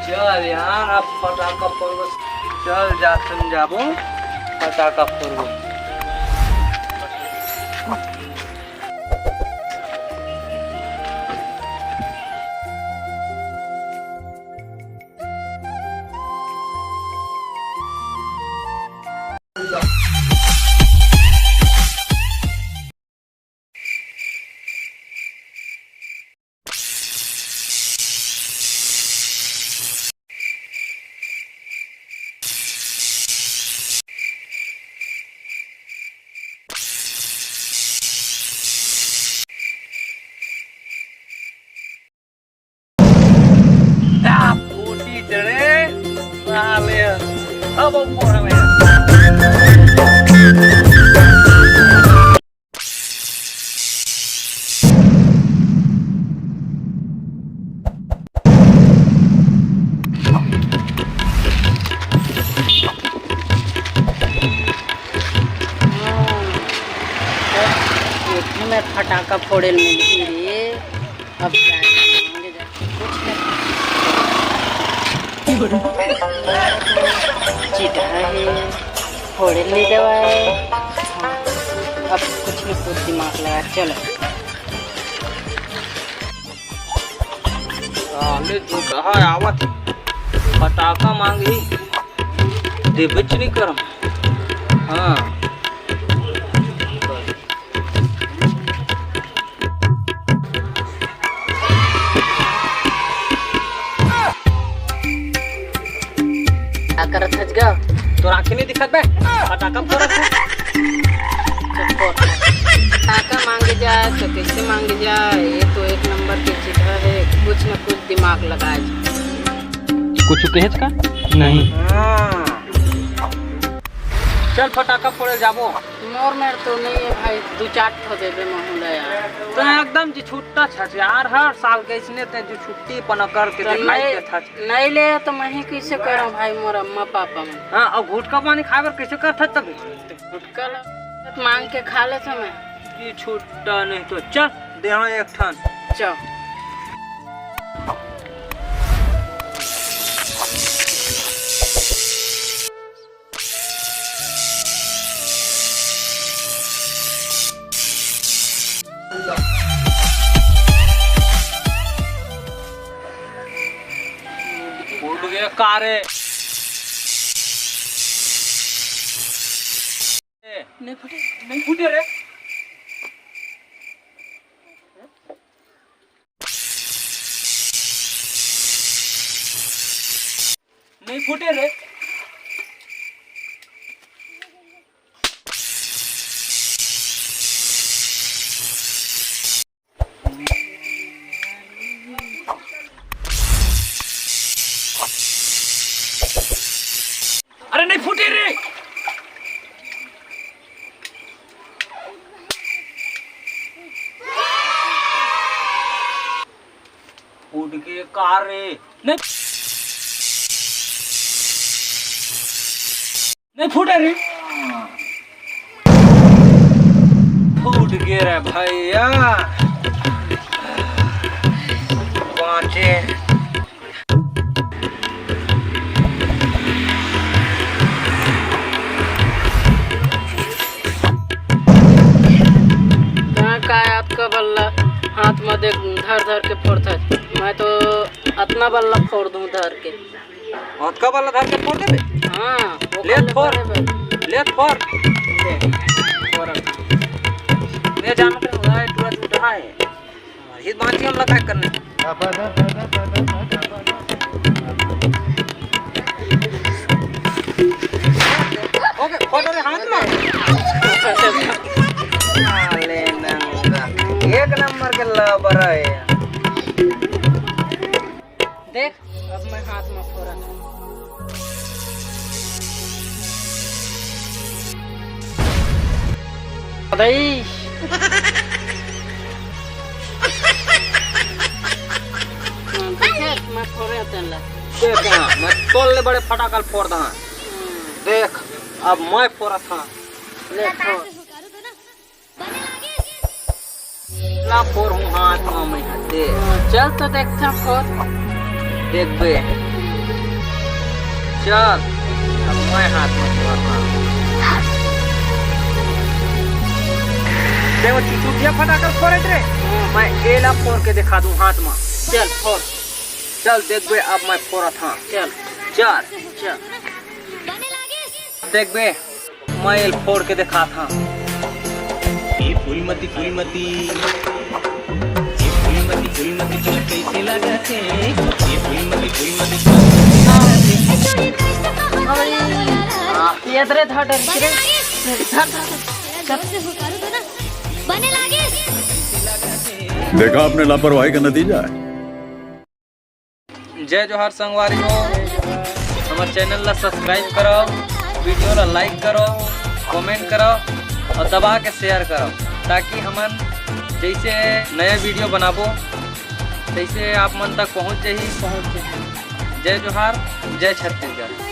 चल यार अब फटाका फोड़बो। चल जा तुम जाबो फटाका फोड़बो। अब मोड़ा में मैं फटाका फोड़े मिली रे। अब क्या मांगे जा कुछ चिटा है फोड़े ले दवाए। हाँ, अब कुछ न कुछ दिमाग लगा चलो। साले तू कहाँ आवत फटाका मांगी देबच नहीं करम। हाँ करत हज गा तो आँखें नहीं दिखत बे फटाका फोड़त है। फटाका मांगे जाए तो कैसे मांगे जाए? ये तो एक नंबर की चिट्ठा है। कुछ न कुछ दिमाग लगाए। कुछ कहेज का नहीं। चल फटाका फोड़े जाबो। मोर मेर तो नहीं है भाई, दो चार ठो दे दे महूला यार। तो एकदम जी छुट्टा छछ यार हर साल कैसने ते जो छुट्टी पन कर के दिखाई के था। नहीं ले तो मैं ही कैसे करूं भाई? मोर अम्मा पापा में। हां और गुटका पानी खाबर कैसे करत तब? गुटका मांग के खा ले मैं की छुट्टा नहीं तो चल देहा एक ठन चल। उड़ गया कारे नहीं फूटे रे। नहीं फूटे रे। अरे नहीं फूटे रे। फूट के कार रे। नहीं नहीं फूटे रे। फूट गए रे भैया पांचे। आपका बल्ला हाथ में देख धर धर के फोड़ता है। मैं तो अपना बल्ला फोड़ दूं धर के। हाथ का बल्ला धर के फोड़ दे। हाँ ले फोड़ ले फोड़ ले जान के है पूरा टूटा है। ये बांची हम लगा करने ओके फोटो रे हाथ में ले नंगा एक नंबर के लबर है। देख अब मैं हाथ में फोड़ा भाई। मैं फोड़े तेला देख मैं तोल ले बड़े फटाकल फोड़ दा। देख अब मैं फोड़ा था। ले फोड़ ला फोड़ हूँ हाथ में मैं दे। चल तो देखता फोड़ देख बे चल अब मैं हाथ में फोड़ता हूँ। देखो चुटिया फटाकर फोड़े रे, मैं एला फोड़ के दिखा दूं हाथ में। चल फोड़। चल देख बे अब मैं फोड़ा था। चल चल चल देख बे मैं एल फोड़ के दिखा था। ये फूलमती फूलमती तुझे कैसे लगा थे? ये फूलमती ये धरे धर धर रे देखा आपने लापरवाही का नतीजा है। जय जोहार संगवारी हो, हमारे चैनल ला सब्सक्राइब करो, वीडियो ला लाइक करो, कमेंट करो और दबा के शेयर करो, ताकि हमन जैसे नए वीडियो बनाबो तैसे आप मन तक पहुँच जाही। जय जोहार, जय छत्तीसगढ़।